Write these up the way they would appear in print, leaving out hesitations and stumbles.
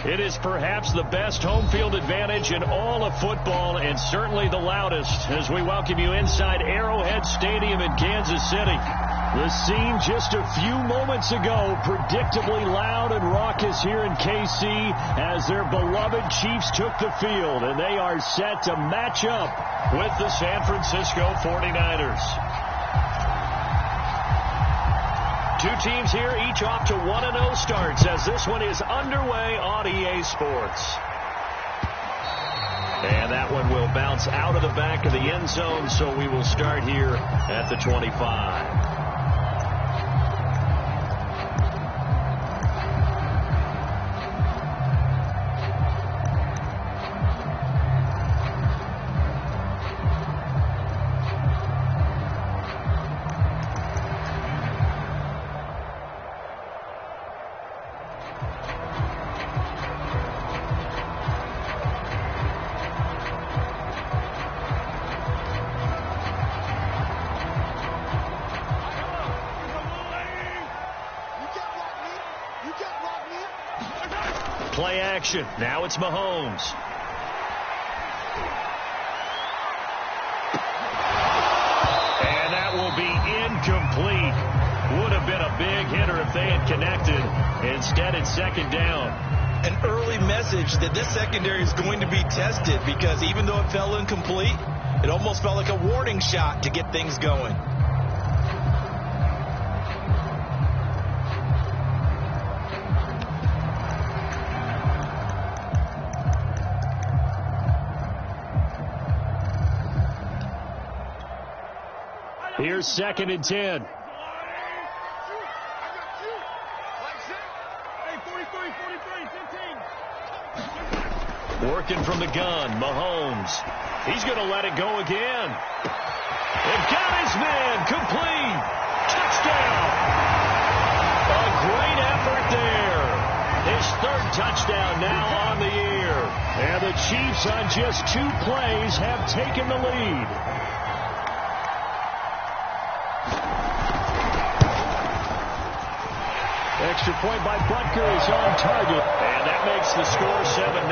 It is perhaps the best home field advantage in all of football, and certainly the loudest, as we welcome you inside Arrowhead Stadium in Kansas City. The scene just a few moments ago, predictably loud and raucous here in KC as their beloved Chiefs took the field, and they are set to match up with the San Francisco 49ers. Two teams here, each off to 1-0 starts as this one is underway on EA Sports. And that one will bounce out of the back of the end zone, so we will start here at the 25. Play action. Now it's Mahomes. And that will be incomplete. Would have been a big hitter if they had connected. Instead, it's second down. An early message that this secondary is going to be tested, because even though it fell incomplete, it almost felt like a warning shot to get things going. Here's 2nd and 10. Working from the gun, Mahomes. He's going to let it go again. They've got his man, complete. Touchdown. A great effort there. His 3rd touchdown now on the year. And the Chiefs on just 2 plays have taken the lead. Extra point by Butker is on target. And that makes the score 7-0.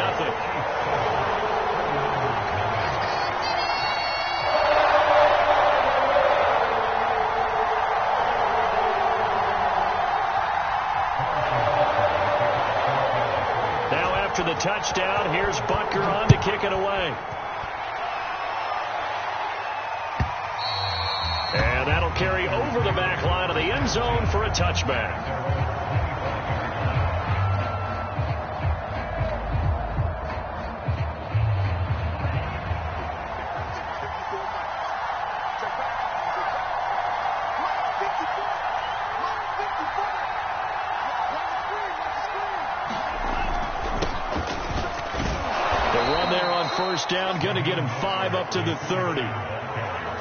Now after the touchdown, here's Butker on to kick it away. And that'll carry over the back line of the end zone for a touchback. First down, going to get him 5 up to the 30.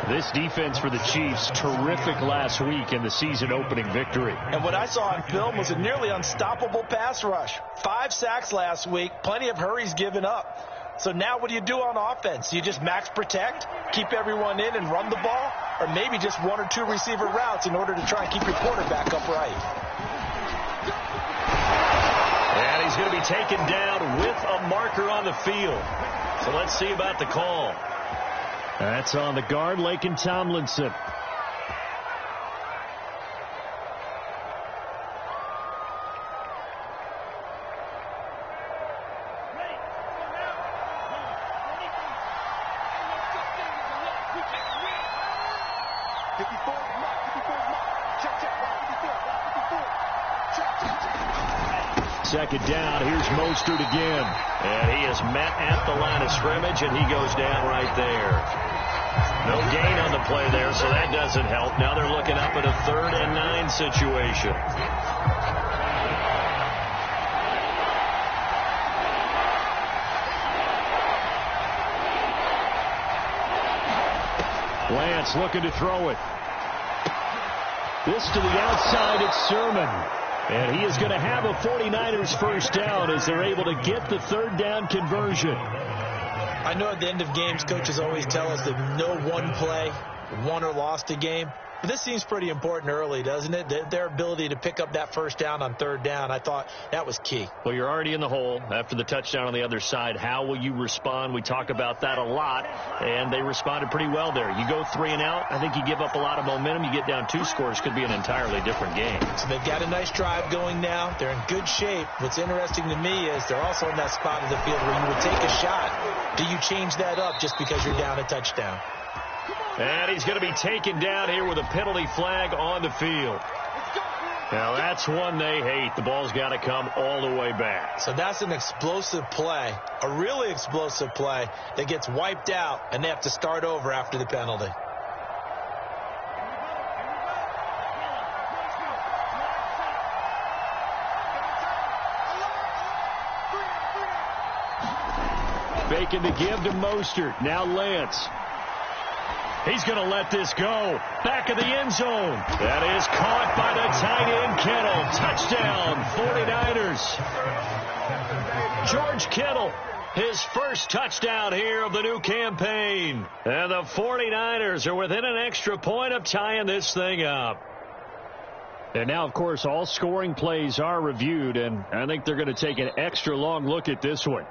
This defense for the Chiefs, terrific last week in the season opening victory. And what I saw on film was a nearly unstoppable pass rush. 5 sacks last week, plenty of hurries given up. So now what do you do on offense? You just max protect, keep everyone in and run the ball, or maybe just 1 or 2 receiver routes in order to try and keep your quarterback upright. And he's going to be taken down with a marker on the field. So let's see about the call. That's on the guard, Laken Tomlinson. Second down, here's Mostert again. And he is met at the line of scrimmage, and he goes down right there. No gain on the play there, so that doesn't help. Now they're looking up at a 3rd and 9 situation. Lance looking to throw it. This to the outside, it's Sermon. And he is going to have a 49ers first down as they're able to get the 3rd down conversion. I know at the end of games, coaches always tell us that no one play won or lost a game. This seems pretty important early, doesn't it? Their ability to pick up that first down on third down, I thought that was key. Well, you're already in the hole after the touchdown on the other side. How will you respond? We talk about that a lot, and they responded pretty well there. You go 3 and out, I think you give up a lot of momentum. You get down 2 scores, could be an entirely different game. So they've got a nice drive going now. They're in good shape. What's interesting to me is they're also in that spot of the field where you would take a shot. Do you change that up just because you're down a touchdown? And he's going to be taken down here with a penalty flag on the field. Now that's one they hate. The ball's got to come all the way back. So that's an explosive play, a really explosive play that gets wiped out, and they have to start over after the penalty. Faking the give to Mostert. Now Lance. He's going to let this go. Back of the end zone. That is caught by the tight end Kittle. Touchdown, 49ers. George Kittle, his first touchdown here of the new campaign. And the 49ers are within an extra point of tying this thing up. And now, of course, all scoring plays are reviewed, and I think they're going to take an extra long look at this one.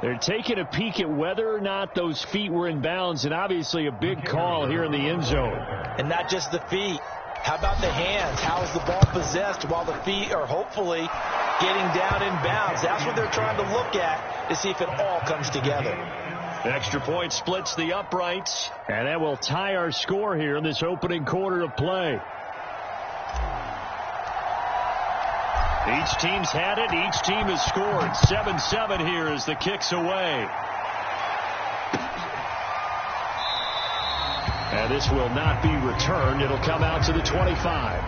They're taking a peek at whether or not those feet were in bounds, and obviously a big call here in the end zone. And not just the feet. How about the hands? How is the ball possessed while the feet are hopefully getting down in bounds? That's what they're trying to look at to see if it all comes together. Extra point splits the uprights, and that will tie our score here in this opening quarter of play. Each team's had it. Each team has scored. 7-7 here as the kick's away. And this will not be returned. It'll come out to the 25.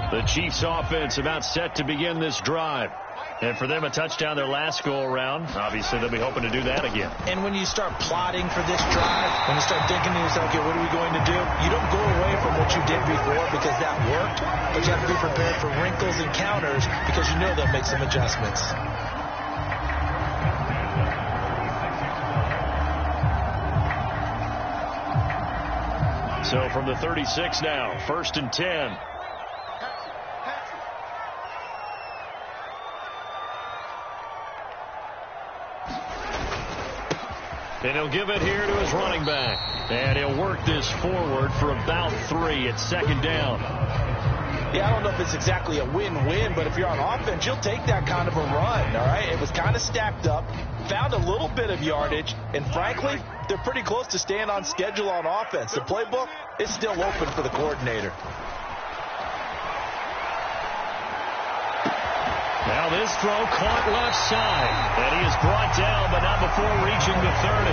The Chiefs offense about set to begin this drive. And for them, a touchdown their last go-around. Obviously, they'll be hoping to do that again. And when you start plotting for this drive, when you start thinking to yourself, okay, what are we going to do? You don't go away from what you did before because that worked, but you have to be prepared for wrinkles and counters because you know they'll make some adjustments. So from the 36 now, 1st and 10. And he'll give it here to his running back. And he'll work this forward for about 3 at 2nd down. Yeah, I don't know if it's exactly a win-win, but if you're on offense, you'll take that kind of a run, all right? It was kind of stacked up, found a little bit of yardage, and frankly, they're pretty close to staying on schedule on offense. The playbook is still open for the coordinator. Now this throw caught left side. And he is brought down, but not before reaching the 30.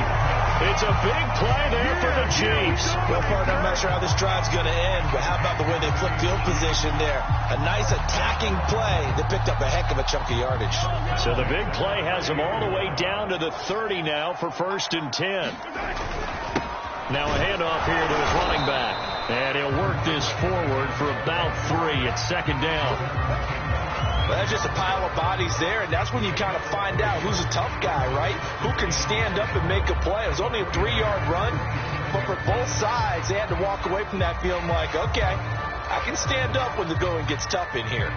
It's a big play there for the Chiefs. Well, partner, I'm not sure how this drive's going to end, but how about the way they flip field position there? A nice attacking play that picked up a heck of a chunk of yardage. So the big play has them all the way down to the 30 now for 1st and 10. Now a handoff here to his running back. And he'll work this forward for about 3 at 2nd down. Well, that's just a pile of bodies there, and that's when you kind of find out who's a tough guy, right? Who can stand up and make a play. It was only a 3-yard run, but for both sides, they had to walk away from that feeling like, okay, I can stand up when the going gets tough in here.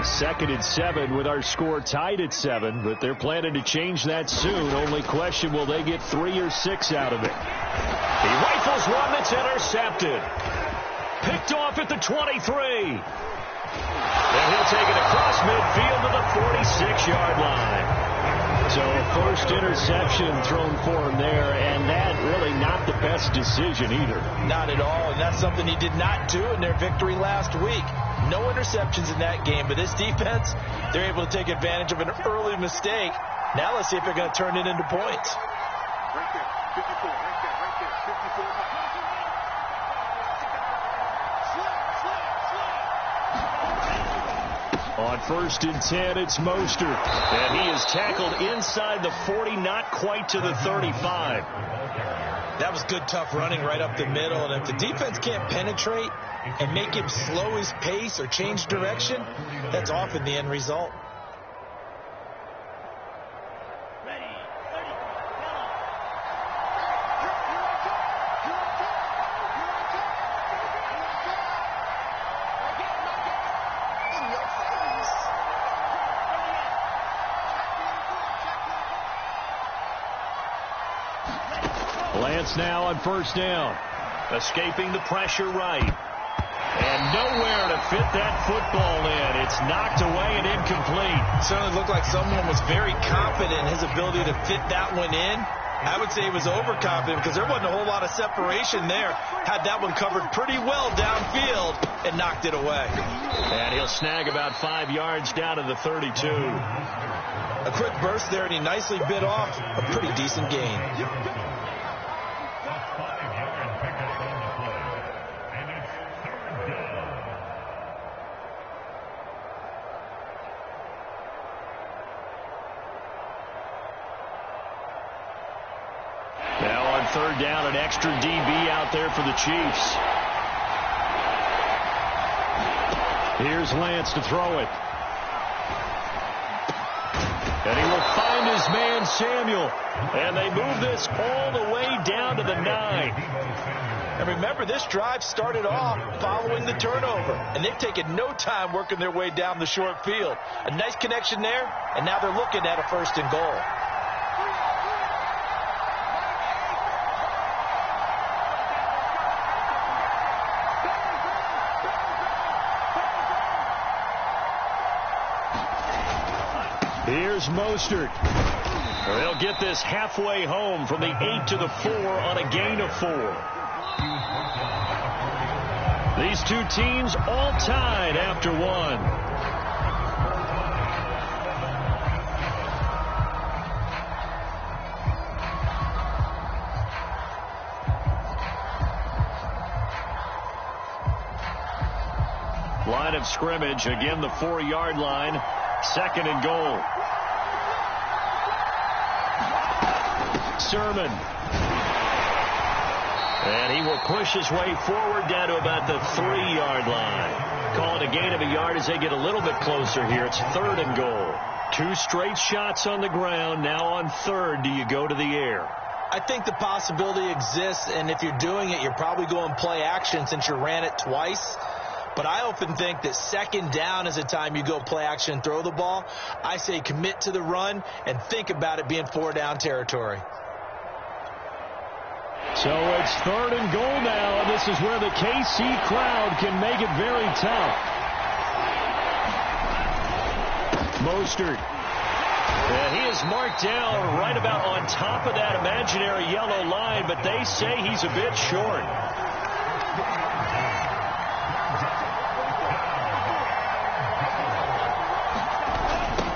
2nd and 7 with our score tied at 7, but they're planning to change that soon. Only question, will they get 3 or 6 out of it? He rifles one that's intercepted. Picked off at the 23. And he'll take it across midfield to the 46-yard line. So first interception thrown for him there, and that really not the best decision either. Not at all, and that's something he did not do in their victory last week. No interceptions in that game, but this defense, they're able to take advantage of an early mistake. Now let's see if they're going to turn it into points. Right there, 54, right there, 54. On 1st and 10, it's Mostert. And he is tackled inside the 40, not quite to the 35. That was good, tough running right up the middle. And if the defense can't penetrate and make him slow his pace or change direction, that's often the end result. Lance now on 1st down. Escaping the pressure right. And nowhere to fit that football in. It's knocked away and incomplete. Certainly looked like someone was very confident in his ability to fit that one in. I would say he was overconfident because there wasn't a whole lot of separation there. Had that one covered pretty well downfield and knocked it away. And he'll snag about 5 yards down to the 32. A quick burst there, and he nicely bit off a pretty decent gain. Now on 3rd down, an extra DB out there for the Chiefs. Here's Lance to throw it. And he will find his man, Samuel. And they move this all the way down to the 9. And remember, this drive started off following the turnover. And they've taken no time working their way down the short field. A nice connection there, and now they're looking at a 1st and goal. Here's Mostert. They'll get this halfway home from the 8 to the 4 on a gain of 4. These two teams all tied after 1. Line of scrimmage, again the 4-yard line. 2nd and goal. Sermon. And he will push his way forward down to about the 3-yard line. Call it a gain of a yard as they get a little bit closer here. It's 3rd and goal. 2 straight shots on the ground. Now on 3rd, do you go to the air? I think the possibility exists, and if you're doing it, you're probably going play action since you ran it twice. But I often think that 2nd down is a time you go play action and throw the ball. I say commit to the run and think about it being 4-down territory. So it's 3rd and goal now, and this is where the KC crowd can make it very tough. Mostert. And he is marked down right about on top of that imaginary yellow line, but they say he's a bit short.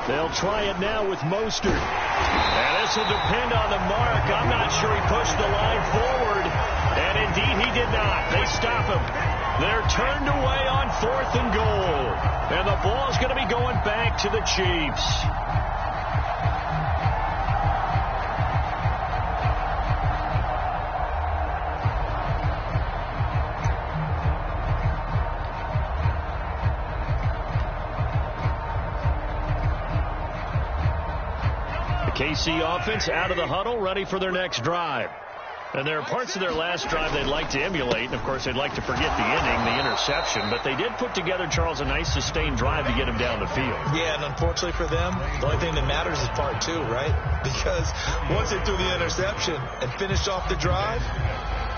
They'll try it now with Mostert. And this will depend on the mark. I'm not sure he pushed the line forward. And indeed he did not. They stop him. They're turned away on 4th and goal. And the ball's going to be going back to the Chiefs. KC offense out of the huddle, ready for their next drive. And there are parts of their last drive they'd like to emulate. And, of course, they'd like to forget the inning, the interception. But they did put together, Charles, a nice sustained drive to get him down the field. Yeah, and unfortunately for them, the only thing that matters is part 2, right? Because once they threw the interception and finished off the drive,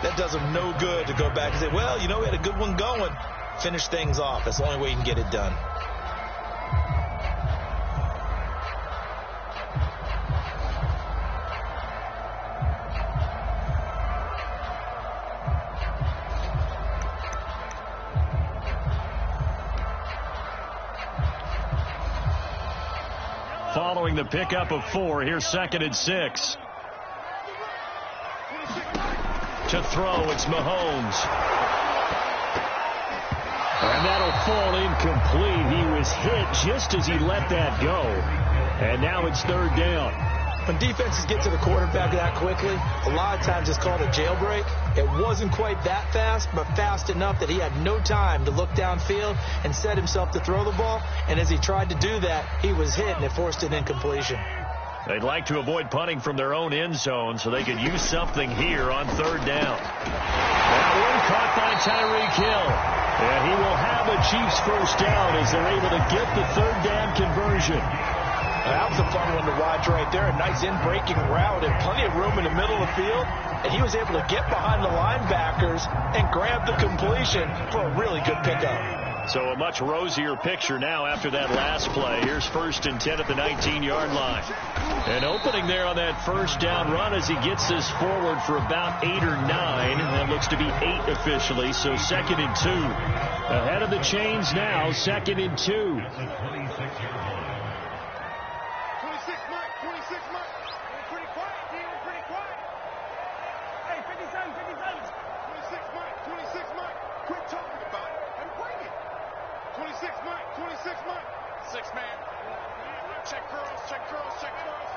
that does them no good to go back and say, well, you know, we had a good one going. Finish things off. That's the only way you can get it done. Following the pickup of 4, here's 2nd and 6. To throw, it's Mahomes. And that'll fall incomplete. He was hit just as he let that go. And now it's third down. When defenses get to the quarterback that quickly, a lot of times it's called a jailbreak. It wasn't quite that fast, but fast enough that he had no time to look downfield and set himself to throw the ball. And as he tried to do that, he was hit, and it forced an incompletion. They'd like to avoid punting from their own end zone so they could use something here on third down. That one caught by Tyreek Hill. And he will have a Chiefs first down as they're able to get the third down conversion. That was a fun one to watch right there. A nice in-breaking route and plenty of room in the middle of the field. And he was able to get behind the linebackers and grab the completion for a really good pickup. So a much rosier picture now after that last play. Here's 1st and 10 at the 19-yard line. An opening there on that first down run as he gets this forward for about 8 or 9. That looks to be 8 officially, so 2nd and 2. Ahead of the chains now, 2nd and 2. 6-man. Check curls, check curls, check curls.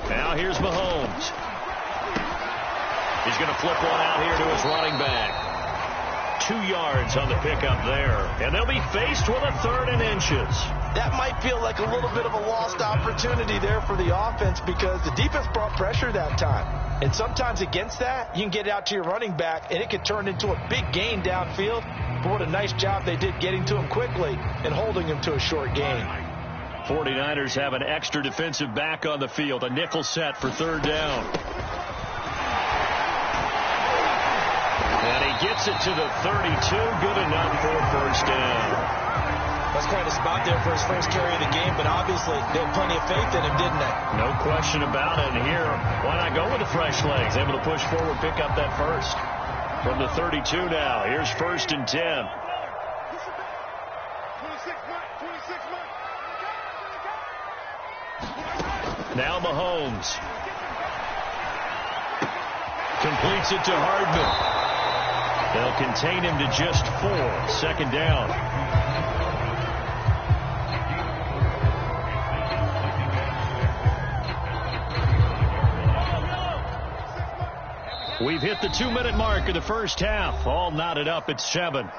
Now here's Mahomes. He's going to flip one out here to his running back. 2 yards on the pickup there. And they'll be faced with a 3rd and inches. That might feel like a little bit of a lost opportunity there for the offense because the defense brought pressure that time. And sometimes against that, you can get out to your running back, and it could turn into a big gain downfield. But what a nice job they did getting to him quickly and holding him to a short gain. 49ers have an extra defensive back on the field. A nickel set for third down. And he gets it to the 32. Good enough for a first down. That's quite a spot there for his first carry of the game, but obviously they had plenty of faith in him, didn't they? No question about it. And here, why not go with the fresh legs? Able to push forward, pick up that first. From the 32 now. Here's 1st and 10. 26 Now Mahomes. Completes it to Hardman. They'll contain him to just 4. 2nd down. We've hit the 2-minute mark of the first half. All knotted up at 7.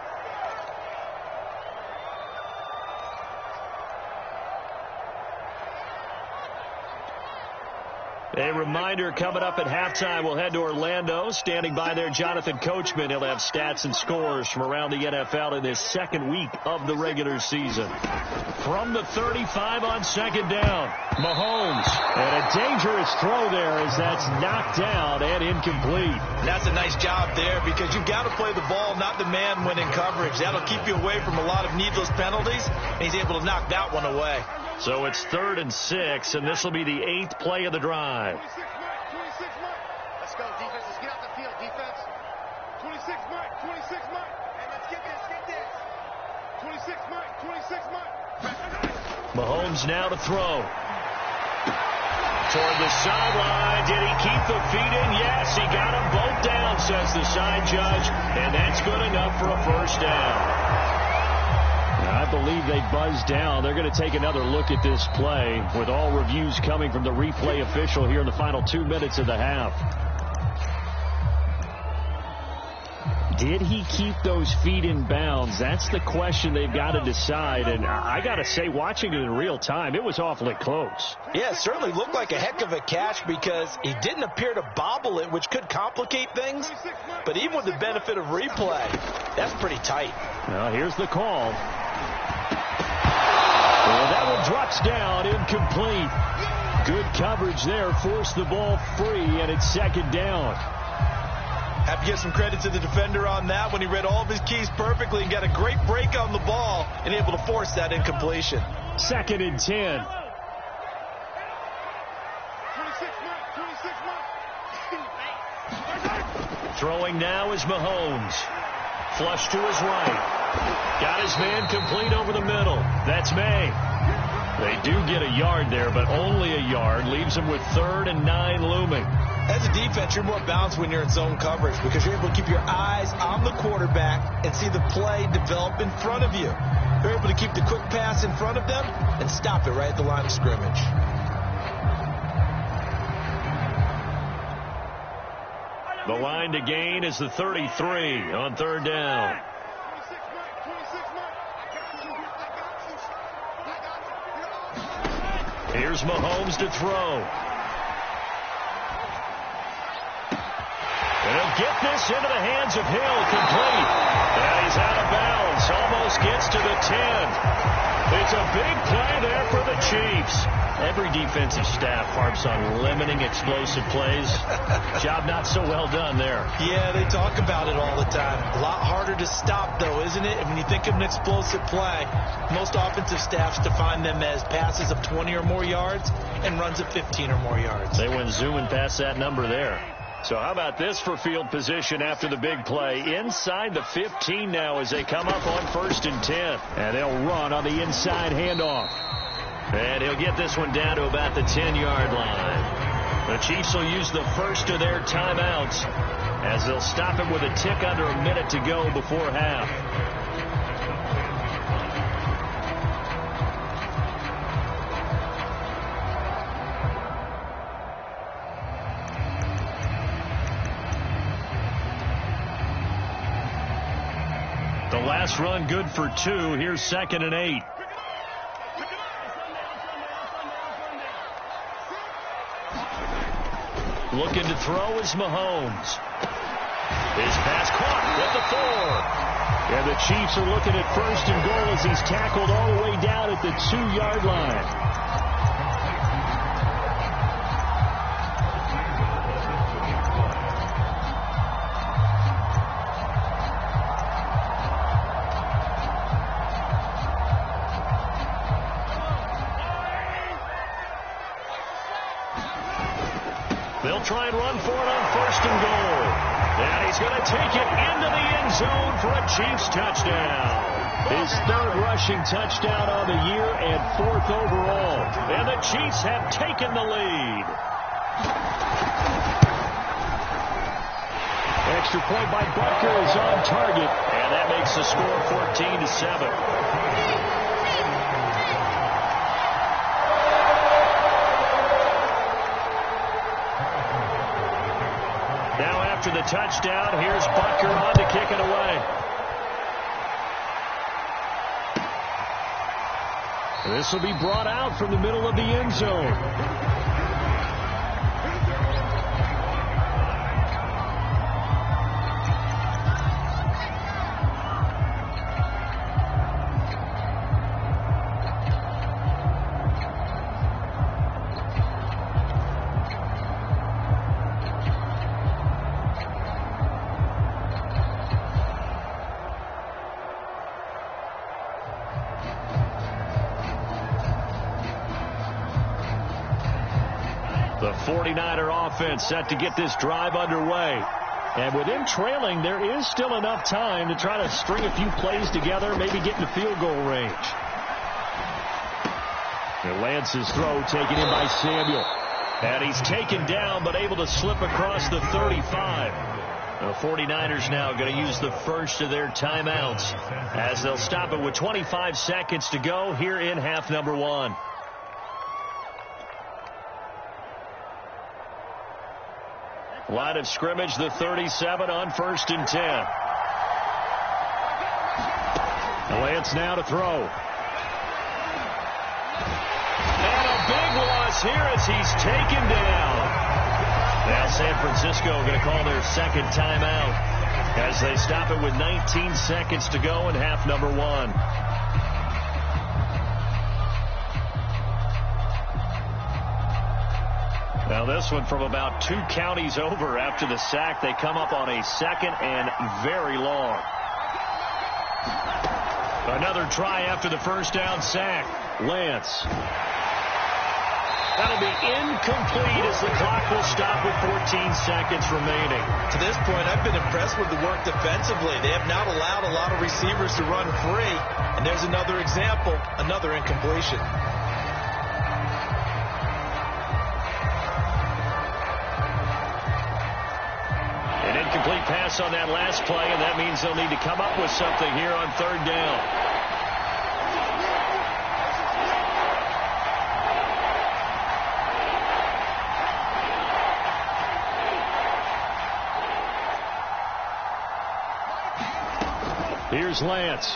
A reminder, coming up at halftime, we'll head to Orlando. Standing by there, Jonathan Coachman. He'll have stats and scores from around the NFL in this 2nd week of the regular season. From the 35 on 2nd down, Mahomes. And a dangerous throw there as that's knocked down and incomplete. That's a nice job there because you've got to play the ball, not the man when in coverage. That'll keep you away from a lot of needless penalties, and he's able to knock that one away. So it's 3rd and 6, and this will be the 8th play of the drive. 26 mark. Let's go, defense. Let's get out the field, defense. 26 mark. And let's get this. 26 mark. Mahomes now to throw. Toward the sideline. Did he keep the feet in? Yes, he got them both down, says the side judge. And that's good enough for a first down. I believe they buzzed down. They're going to take another look at this play with all reviews coming from the replay official here in the final 2 minutes of the half. Did he keep those feet in bounds? That's the question they've got to decide. And I got to say, watching it in real time, it was awfully close. Yeah, it certainly looked like a heck of a catch because he didn't appear to bobble it, which could complicate things. But even with the benefit of replay, that's pretty tight. Now, here's the call. Well, that one drops down, incomplete. Good coverage there, forced the ball free, and it's 2nd down. Have to give some credit to the defender on that when he read all of his keys perfectly and got a great break on the ball and able to force that incompletion. 2nd and 10. 26 mark. Throwing now is Mahomes. Flush to his right. Got his man complete over the middle. That's May. They do get a yard there, but only a yard. Leaves them with 3rd and 9 looming. As a defense, you're more balanced when you're in zone coverage because you're able to keep your eyes on the quarterback and see the play develop in front of you. They're able to keep the quick pass in front of them and stop it right at the line of scrimmage. The line to gain is the 33 on third down. Here's Mahomes to throw. And he'll get this into the hands of Hill, complete. And he's out of bounds, almost gets to the 10. It's a big play there for the Chiefs. Every defensive staff harps on limiting explosive plays. Job not so well done there. Yeah, they talk about it all the time. A lot harder to stop, though, isn't it? And when you think of an explosive play, most offensive staffs define them as passes of 20 or more yards and runs of 15 or more yards. They went zooming past that number there. So how about this for field position after the big play? Inside the 15 now as they come up on 1st and 10. And they'll run on the inside handoff. And he'll get this one down to about the 10-yard line. The Chiefs will use the first of their timeouts as they'll stop it with a tick under a minute to go before half. The last run good for 2. Here's 2nd and 8. Looking to throw is Mahomes. His pass caught at the 4. And the Chiefs are looking at 1st and goal as he's tackled all the way down at the 2-yard line. They'll try and run for it on 1st and goal. And he's going to take it into the end zone for a Chiefs touchdown. His 3rd rushing touchdown on the year and 4th overall. And the Chiefs have taken the lead. Extra point by Butker is on target. And that makes the score 14-7. Now after the touchdown, here's Butker on to kick it away. This will be brought out from the middle of the end zone. The 49er offense set to get this drive underway. And with him trailing, there is still enough time to try to string a few plays together, maybe get in the field goal range. And Lance's throw taken in by Samuel. And he's taken down, but able to slip across the 35. The 49ers now going to use the first of their timeouts as they'll stop it with 25 seconds to go here in half number 1. Line of scrimmage, the 37 on 1st and 10. Lance now to throw. And a big loss here as he's taken down. Now San Francisco going to call their 2nd timeout as they stop it with 19 seconds to go in half number 1. Now this one from about 2 counties over after the sack. They come up on a 2nd and very long. Another try after the first down sack. Lance. That'll be incomplete as the clock will stop with 14 seconds remaining. To this point, I've been impressed with the work defensively. They have not allowed a lot of receivers to run free. And there's another example, another incompletion. Incomplete pass pass on that last play, and that means they'll need to come up with something here on third down. Here's Lance.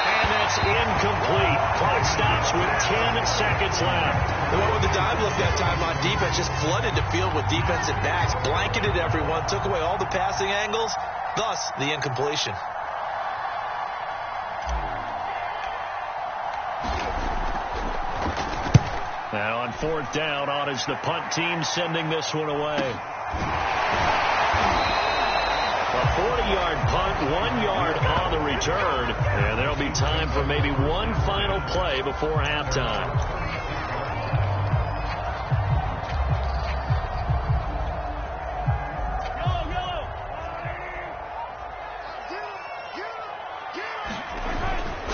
And that's incomplete. Clock stops with 10 seconds left. The one with the dive look that time on defense just flooded the field with defensive backs, blanketed everyone, took away all the passing angles, thus the incompletion. Now on fourth down, on is the punt team sending this one away. A 40-yard punt, 1 yard on the return, and there'll be time for maybe one final play before halftime.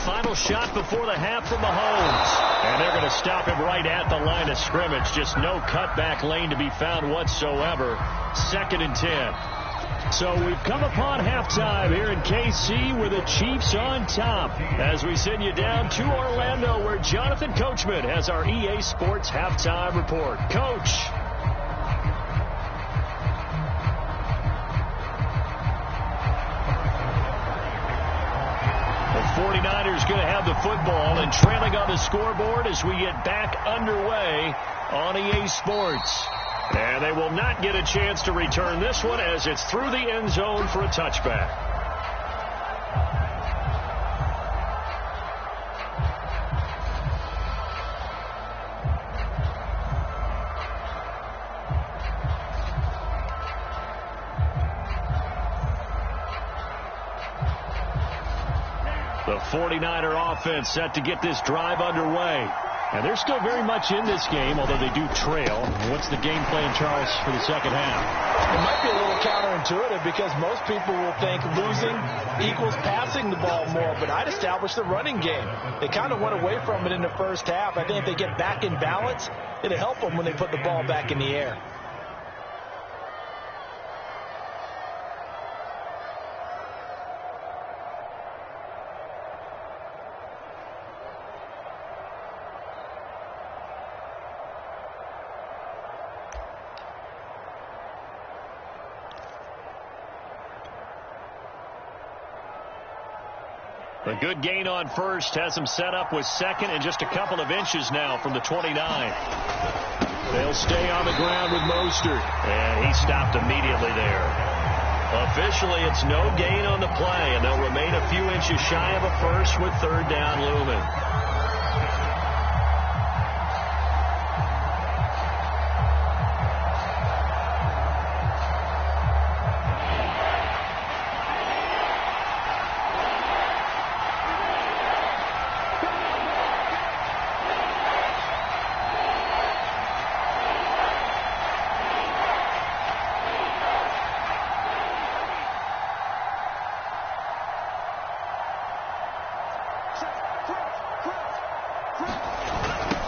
Final shot before the half from Mahomes, and they're going to stop him right at the line of scrimmage. Just no cutback lane to be found whatsoever. 2nd and 10. So we've come upon halftime here in KC with the Chiefs on top as we send you down to Orlando where Jonathan Coachman has our EA Sports halftime report. Coach. The 49ers going to have the football and trailing on the scoreboard as we get back underway on EA Sports. And they will not get a chance to return this one as it's through the end zone for a touchback. The 49er offense set to get this drive underway. And they're still very much in this game, although they do trail. What's the game plan, Charles, for the second half? It might be a little counterintuitive because most people will think losing equals passing the ball more, but I'd establish the running game. They kind of went away from it in the first half. I think if they get back in balance, it'll help them when they put the ball back in the air. A good gain on first has them set up with second and just a couple of inches now from the 29. They'll stay on the ground with Mostert, and he stopped immediately there. Officially, it's no gain on the play, and they'll remain a few inches shy of a first with third down looming.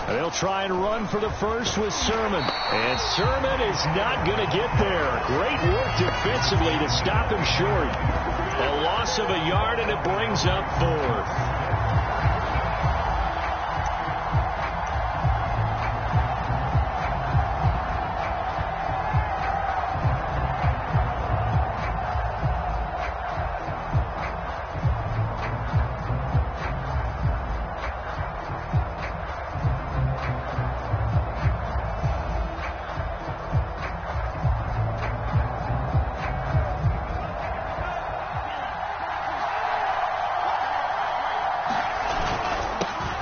They'll try and run for the first with Sermon. And Sermon is not going to get there. Great work defensively to stop him short. A loss of a yard, and it brings up fourth.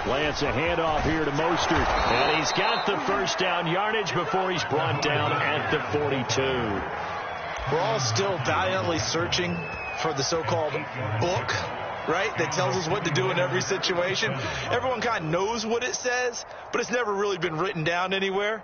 Lance, a handoff here to Mostert. And he's got the first down yardage before he's brought down at the 42. We're all still valiantly searching for the so-called book, right, that tells us what to do in every situation. Everyone kind of knows what it says, but it's never really been written down anywhere.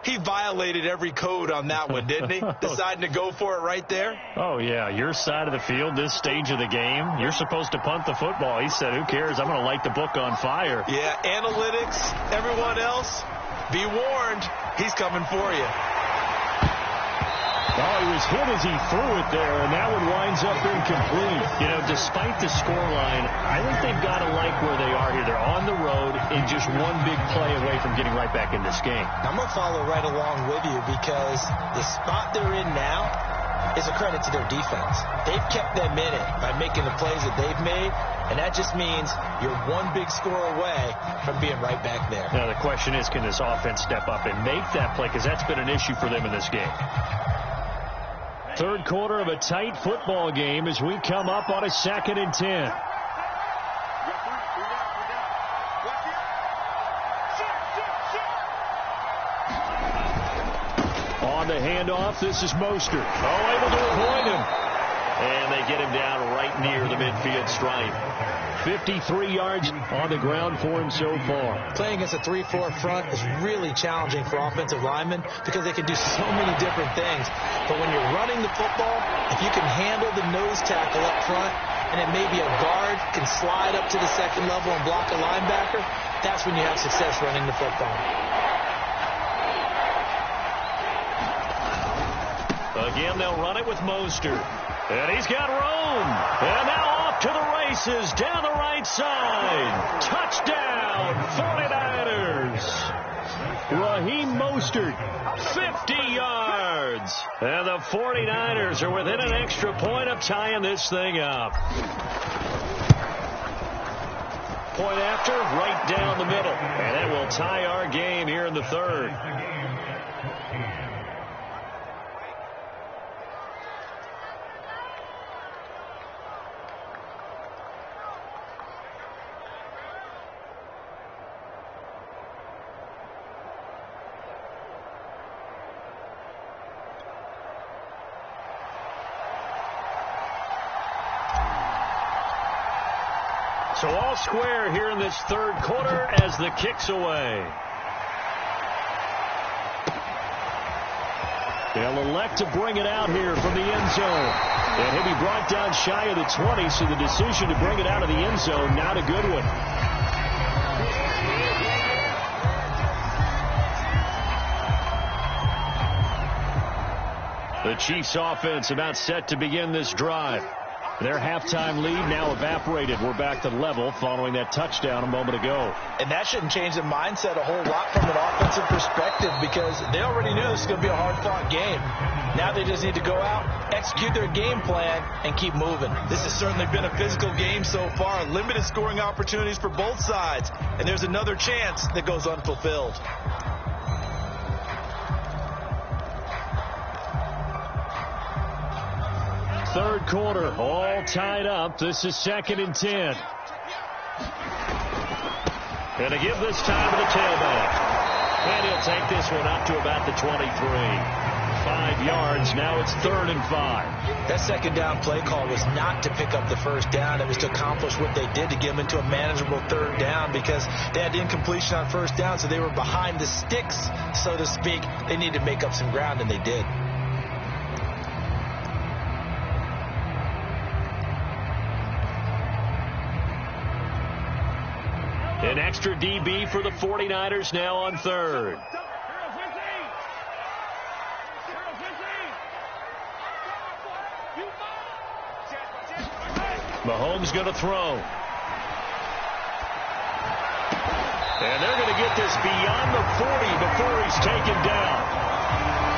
He violated every code on that one, didn't he? Deciding to go for it right there. Oh, yeah. Your side of the field, this stage of the game, you're supposed to punt the football. He said, who cares? I'm going to light the book on fire. Yeah, analytics, everyone else, be warned, he's coming for you. Oh, he was hit as he threw it there, and that one winds up incomplete. You know, despite the scoreline, I think they've got to like where they are here. They're on the road and just one big play away from getting right back in this game. I'm going to follow right along with you because the spot they're in now is a credit to their defense. They've kept them in it by making the plays that they've made, and that just means you're one big score away from being right back there. Now, the question is, can this offense step up and make that play? Because that's been an issue for them in this game. Third quarter of a tight football game as we come up on a 2nd and 10. On the handoff, this is Mostert. Oh, able to avoid him. And they get him down right near the midfield stripe. 53 yards on the ground for him so far. Playing against a 3-4 front is really challenging for offensive linemen because they can do so many different things. But when you're running the football, if you can handle the nose tackle up front, and then maybe a guard can slide up to the second level and block a linebacker, that's when you have success running the football. Again, they'll run it with Mostert. And he's got room. And now off to the races down the right side. Touchdown, 49ers. Raheem Mostert, 50 yards. And the 49ers are within an extra point of tying this thing up. Point after, right down the middle. And that will tie our game here in the third. So all square here in this third quarter as the kick's away. They'll elect to bring it out here from the end zone. And he'll be brought down shy of the 20, so the decision to bring it out of the end zone, not a good one. The Chiefs offense about set to begin this drive. Their halftime lead now evaporated. We're back to level following that touchdown a moment ago. And that shouldn't change the mindset a whole lot from an offensive perspective because they already knew this was going to be a hard-fought game. Now they just need to go out, execute their game plan, and keep moving. This has certainly been a physical game so far. Limited scoring opportunities for both sides. And there's another chance that goes unfulfilled. Third quarter, all tied up. This is 2nd and 10. And to give this time to the tailback. And he'll take this one up to about the 23. 5 yards. Now it's 3rd and 5. That second down play call was not to pick up the first down. It was to accomplish what they did to get them into a manageable 3rd down because they had incompletion on first down, so they were behind the sticks, so to speak. They needed to make up some ground, and they did. An extra DB for the 49ers now on 3rd. Mahomes going to throw. And they're going to get this beyond the 40 before he's taken down.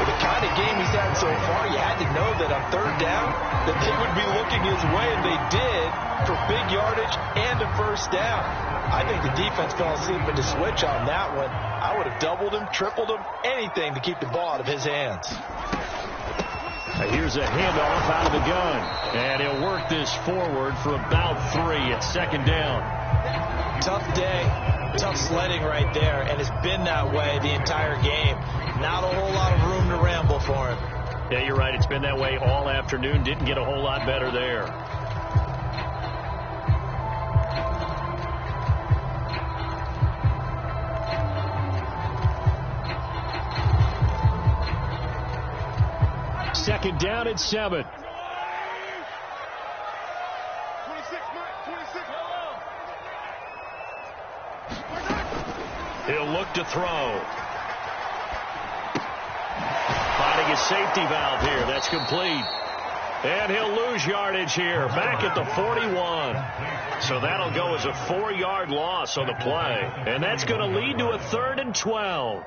With the kind of game he's had so far, you had to know that on 3rd down that they would be looking his way, and they did for big yardage and a first down. I think the defense fell asleep at the switch on that one. I would have doubled him, tripled him, anything to keep the ball out of his hands. Here's a handoff out of the gun. And he'll work this forward for about 3 at 2nd down. Tough day, tough sledding right there, and it's been that way the entire game. Not a whole lot of room to ramble for him. Yeah, you're right. It's been that way all afternoon. Didn't get a whole lot better there. Second down at 7. 26, Mike. 26. He'll look to throw. Fighting a safety valve here. That's complete. And he'll lose yardage here, back at the 41. So that'll go as a 4-yard loss on the play. And that's going to lead to a 3rd and 12.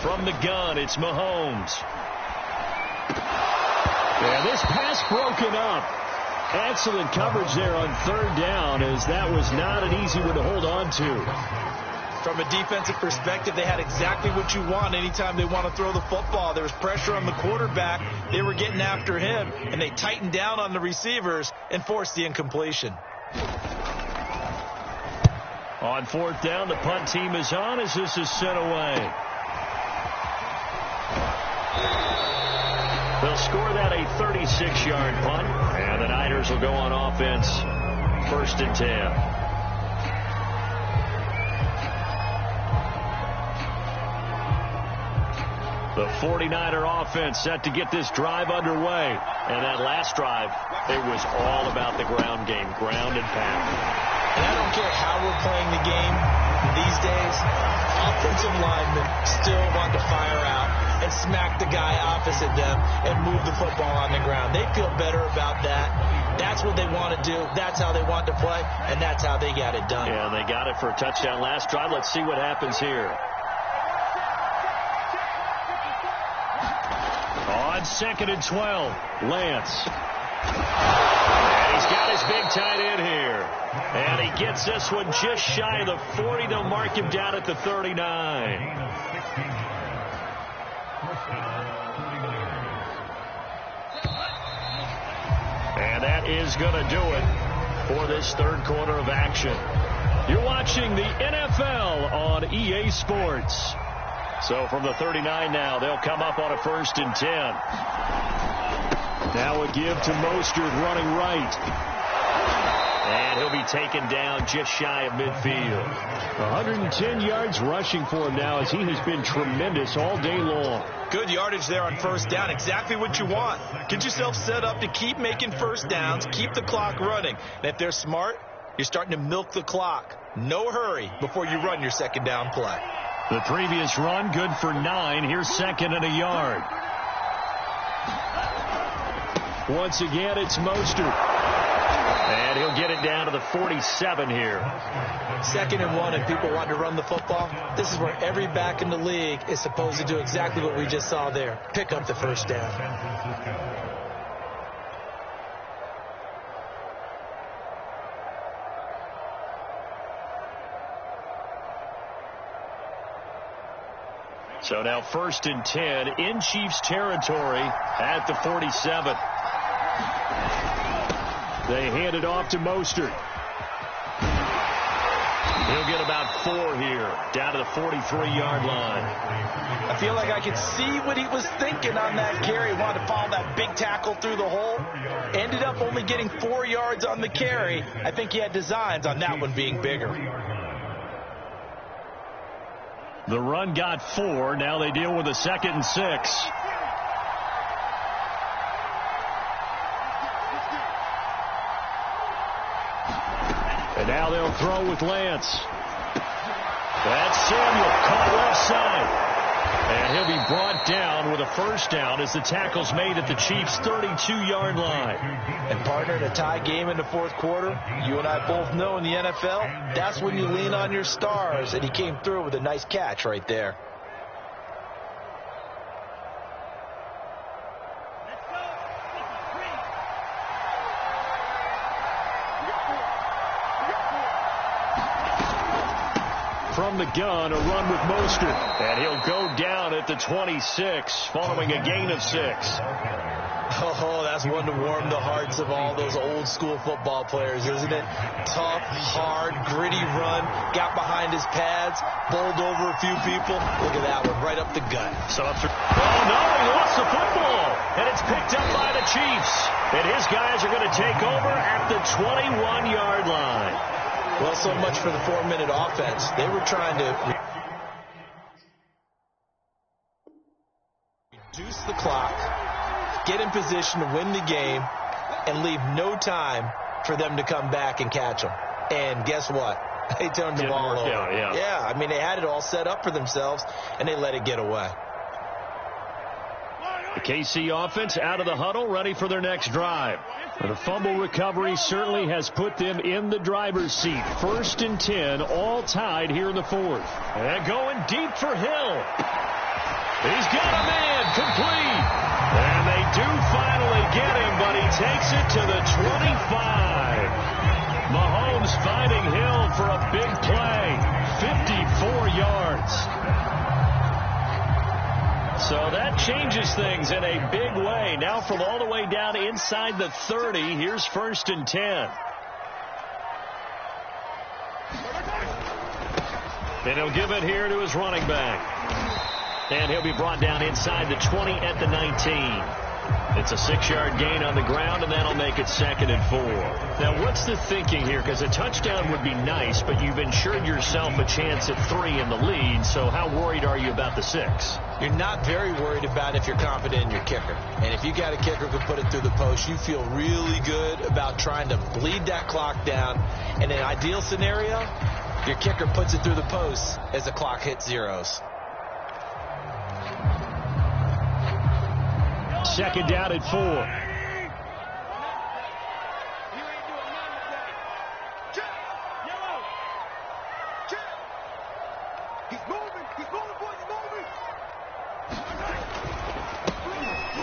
From the gun, it's Mahomes. And this pass broken up. Excellent coverage there on 3rd down, as that was not an easy one to hold on to. From a defensive perspective, they had exactly what you want anytime they want to throw the football. There was pressure on the quarterback. They were getting after him, and they tightened down on the receivers and forced the incompletion. On 4th down, the punt team is on as this is sent away. They'll score that a 36-yard punt, and the Niners will go on offense 1st and 10. The 49er offense set to get this drive underway. And that last drive, it was all about the ground game, ground and pound. And I don't care how we're playing the game these days, offensive linemen still want to fire out and smack the guy opposite them and move the football on the ground. They feel better about that. That's what they want to do. That's how they want to play, and that's how they got it done. Yeah, they got it for a touchdown last drive. Let's see what happens here. On 2nd and 12, Lance. And he's got his big tight end here. And he gets this one just shy of the 40. They'll mark him down at the 39. And that is going to do it for this 3rd quarter of action. You're watching the NFL on EA Sports. So from the 39 now, they'll come up on a 1st and 10. Now a give to Mostert running right. And he'll be taken down just shy of midfield. 110 yards rushing for him now, as he has been tremendous all day long. Good yardage there on 1st down. Exactly what you want. Get yourself set up to keep making 1st downs, keep the clock running. And if they're smart, you're starting to milk the clock. No hurry before you run your 2nd down play. The previous run, good for 9. Here's 2nd and a yard. Once again, it's Mostert. And he'll get it down to the 47 here. 2nd and 1, and people want to run the football. This is where every back in the league is supposed to do exactly what we just saw there. Pick up the 1st down. So now 1st and 10 in Chiefs territory at the 47. They hand it off to Mostert. He'll get about 4 here, down to the 43-yard line. I feel like I could see what he was thinking on that carry. He wanted to follow that big tackle through the hole. Ended up only getting 4 yards on the carry. I think he had designs on that one being bigger. The run got 4. Now they deal with a 2nd and 6. And now they'll throw with Lance. That's Samuel, caught left side. And he'll be brought down with a 1st down as the tackle's made at the Chiefs' 32-yard line. And partner, in a tie game in the 4th quarter, you and I both know in the NFL, that's when you lean on your stars. And he came through with a nice catch right there. From the gun, a run with Mostert. And he'll go down at the 26 following a gain of 6. Oh, that's one to warm the hearts of all those old school football players, isn't it? Tough, hard, gritty run, got behind his pads, bowled over a few people. Look at that one, right up the gut. So oh no, he lost the football, and it's picked up by the Chiefs. And his guys are going to take over at the 21-yard line. Well, so much for the 4-minute offense. They were trying to reduce the clock, get in position to win the game, and leave no time for them to come back and catch them. And guess what? They turned the ball over. Yeah, I mean, they had it all set up for themselves, and they let it get away. The KC offense out of the huddle, ready for their next drive. The fumble recovery certainly has put them in the driver's seat. 1st and 10, all tied here in the 4th. And going deep for Hill. He's got a man complete. And they do finally get him, but he takes it to the 25. Mahomes finding Hill for a big play. 54 yards. So that changes things in a big way. Now from all the way down inside the 30, here's 1st and 10. And he'll give it here to his running back. And he'll be brought down inside the 20 at the 19. It's a 6-yard gain on the ground, and that'll make it 2nd and 4. Now, what's the thinking here? Because a touchdown would be nice, but you've ensured yourself a chance at 3 in the lead, so how worried are you about the 6? You're not very worried about if you're confident in your kicker. And if you got a kicker who can put it through the post, you feel really good about trying to bleed that clock down. In an ideal scenario, your kicker puts it through the post as the clock hits zeros. 2nd down at 4.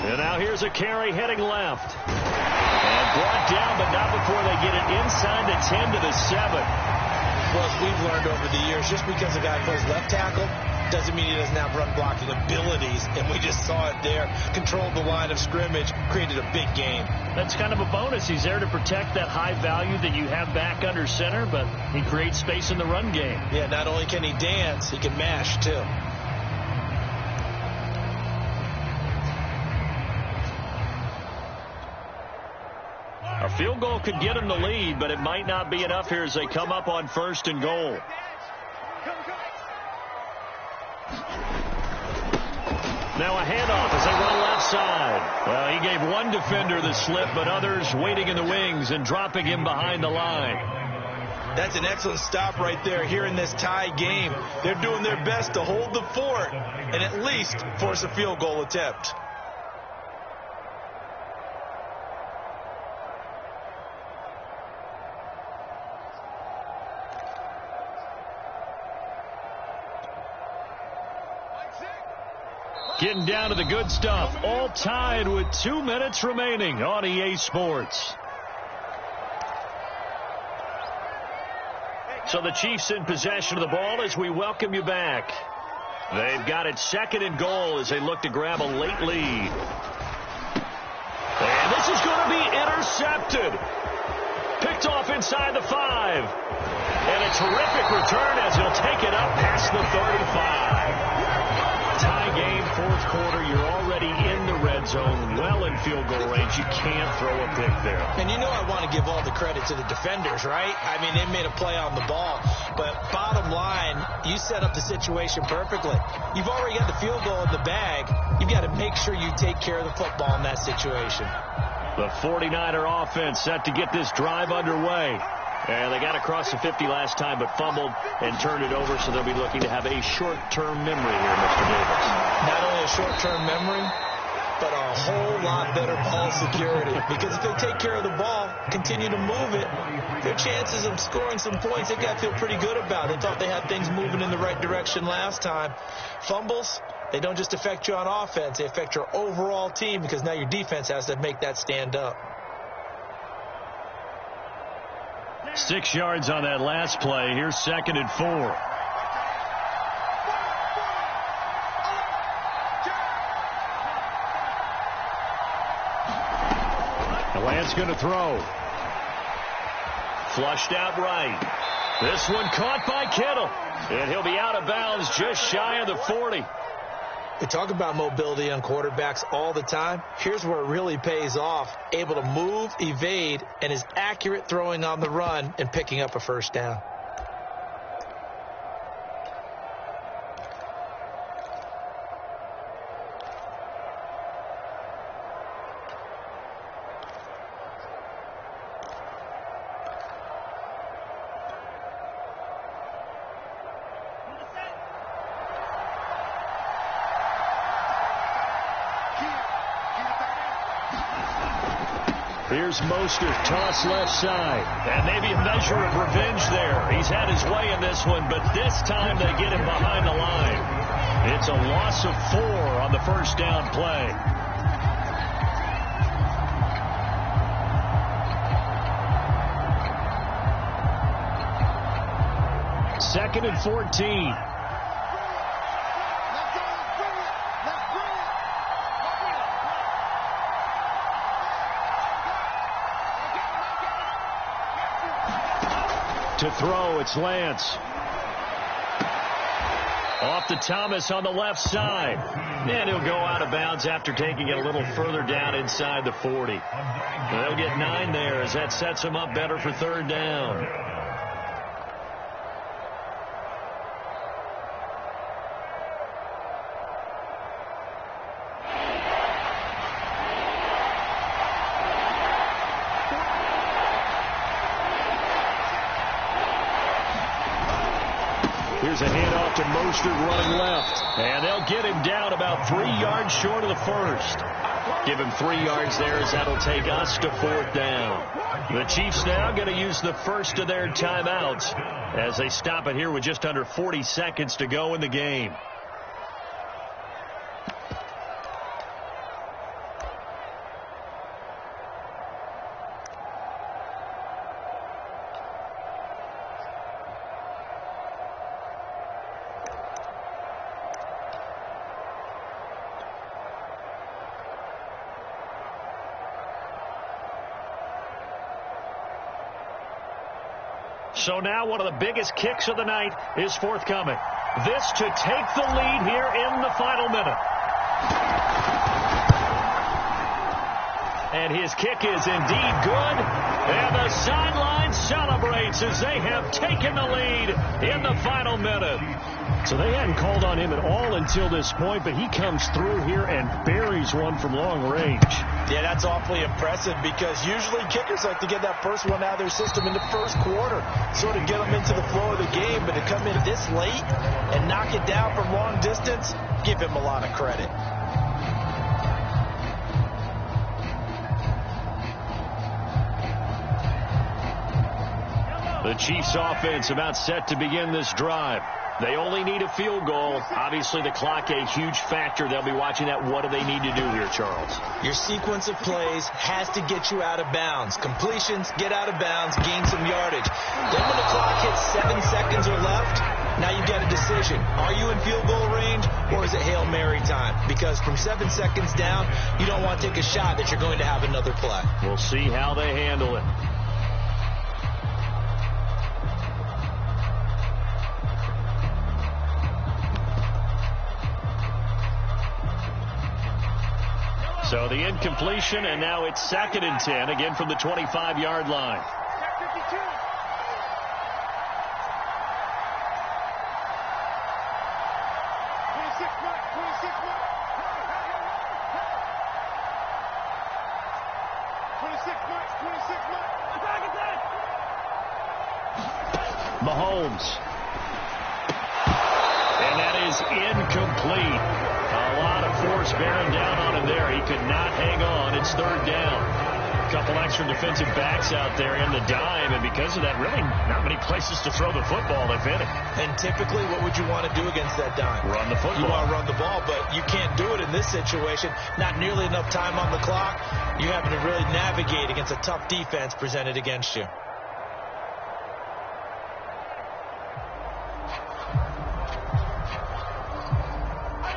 And now here's a carry heading left. And brought down, but not before they get it inside the 10 to the 7. Well, as we've learned over the years, just because a guy plays left tackle doesn't mean he doesn't have run blocking abilities, and we just saw it there. Controlled the line of scrimmage, created a big gain. That's kind of a bonus. He's there to protect that high value that you have back under center, but he creates space in the run game. Yeah, not only can he dance, he can mash too. A field goal could get him the lead, but it might not be enough here as they come up on 1st and goal. Now a handoff as they run left side. Well, he gave one defender the slip, but others waiting in the wings and dropping him behind the line. That's an excellent stop right there here in this tie game. They're doing their best to hold the fort and at least force a field goal attempt. Getting down to the good stuff. All tied with 2 minutes remaining on EA Sports. So the Chiefs in possession of the ball as we welcome you back. They've got it 2nd and goal as they look to grab a late lead. And this is going to be intercepted. Picked off inside the 5. And a terrific return as he'll take it up past the 35. Tie game, 4th quarter. You're already in the red zone, well in field goal range. You can't throw a pick there. And you know I want to give all the credit to the defenders, right? I mean, they made a play on the ball. But bottom line, you set up the situation perfectly. You've already got the field goal in the bag. You've got to make sure you take care of the football in that situation. The 49er offense set to get this drive underway. And they got across the 50 last time, but fumbled and turned it over, so they'll be looking to have a short-term memory here, Mr. Davis. Not only a short-term memory, but a whole lot better ball security. Because if they take care of the ball, continue to move it, their chances of scoring some points, they've got to feel pretty good about. They thought they had things moving in the right direction last time. Fumbles, they don't just affect you on offense, they affect your overall team, because now your defense has to make that stand up. 6 yards on that last play. Here's 2nd and 4. Lance going to throw. Flushed out right. This one caught by Kittle. And he'll be out of bounds just shy of the 40. We talk about mobility on quarterbacks all the time. Here's where it really pays off. Able to move, evade, and is accurate throwing on the run and picking up a first down. Here's Mostert, toss left side. And maybe a measure of revenge there. He's had his way in this one, but this time they get him behind the line. It's a loss of 4 on the first down play. Second and 14. To throw, it's Lance. Off to Thomas on the left side. And he'll go out of bounds after taking it a little further down inside the 40. They'll get 9 there as that sets him up better for third down. Here's a handoff to Mostert running left. And they'll get him down about 3 yards short of the first. Give him 3 yards there as that'll take us to fourth down. The Chiefs now going to use the first of their timeouts as they stop it here with just under 40 seconds to go in the game. So now one of the biggest kicks of the night is forthcoming. This to take the lead here in the final minute. And his kick is indeed good. And the sideline celebrates as they have taken the lead in the final minute. So they hadn't called on him at all until this point, but he comes through here and buries one from long range. Yeah, that's awfully impressive because usually kickers like to get that first one out of their system in the first quarter, sort of get them into the flow of the game, but to come in this late and knock it down from long distance, give him a lot of credit. The Chiefs offense about set to begin this drive. They only need a field goal. Obviously, the clock a huge factor. They'll be watching that. What do they need to do here, Charles? Your sequence of plays has to get you out of bounds. Completions, get out of bounds, gain some yardage. Then when the clock hits 7 seconds or left, now you get a decision. Are you in field goal range or is it Hail Mary time? Because from 7 seconds down, you don't want to take a shot that you're going to have another play. We'll see how they handle it. So the incompletion, and now it's 2nd and 10, again from the 25-yard line. Mahomes. And that is incomplete. A lot of force bearing down on him there. He could not hang on. It's third down. A couple extra defensive backs out there in the dime, and because of that, really not many places to throw the football, if any. And typically, what would you want to do against that dime? Run the football. You want to run the ball, but you can't do it in this situation. Not nearly enough time on the clock. You're having to really navigate against a tough defense presented against you.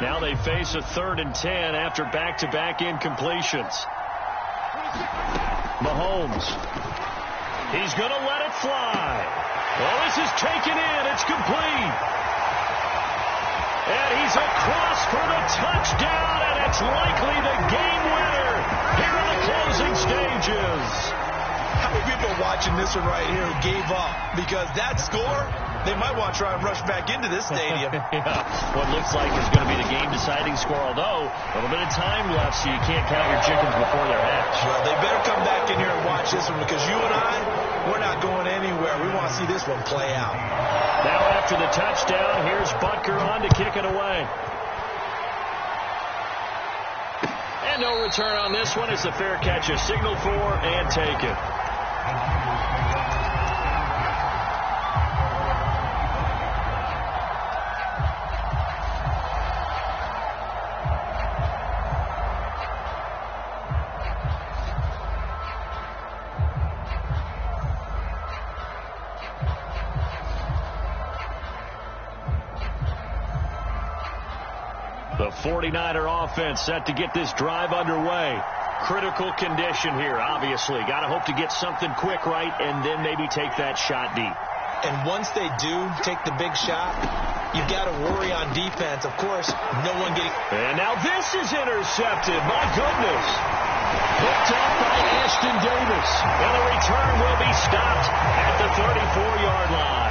Now they face a 3rd and 10 after back-to-back incompletions. Mahomes. He's going to let it fly. Well, this is taken in. It's complete. And he's across for the touchdown, and it's likely the game winner here in the closing stages. How many people are watching this one right here who gave up? Because that score, they might want to try and rush back into this stadium. Yeah, what looks like is going to be the game-deciding score, although a little bit of time left, so you can't count your chickens before they're hatched. Well, they better come back in here and watch this one, because you and I, we're not going anywhere. We want to see this one play out. Now after the touchdown, here's Butker on to kick it away. And no return on this one. It's a fair catch, a signal for, and take it. The 49er offense set to get this drive underway. Critical condition here, obviously. Got to hope to get something quick right and then maybe take that shot deep. And once they do take the big shot, you've got to worry on defense. Of course, no one getting... And now this is intercepted. My goodness. Picked up by Ashton Davis. And the return will be stopped at the 34-yard line.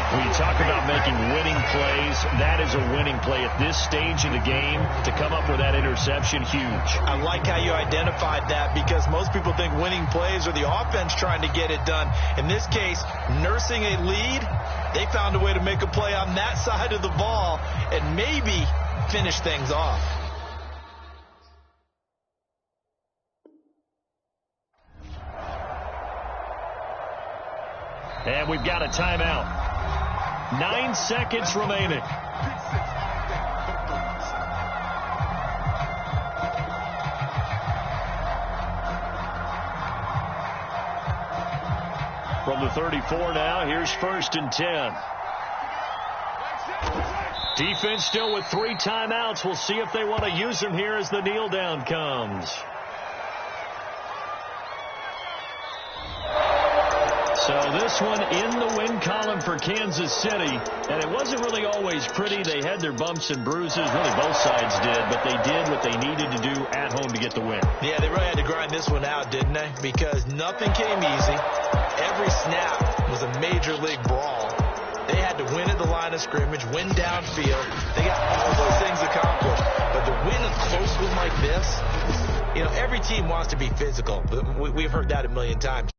When you talk about making winning plays, that is a winning play at this stage of the game. To come up with that interception, huge. I like how you identified that, because most people think winning plays are the offense trying to get it done. In this case, nursing a lead, they found a way to make a play on that side of the ball and maybe finish things off. And we've got a timeout. 9 seconds remaining. From the 34 now, here's 1st and 10. Defense still with 3 timeouts. We'll see if they want to use them here as the kneel down comes. So this one in the win column for Kansas City, and it wasn't really always pretty. They had their bumps and bruises, really both sides did, but they did what they needed to do at home to get the win. Yeah, they really had to grind this one out, didn't they? Because nothing came easy. Every snap was a major league brawl. They had to win at the line of scrimmage, win downfield. They got all those things accomplished. But to win a close one like this, you know, every team wants to be physical. But we've heard that a million times.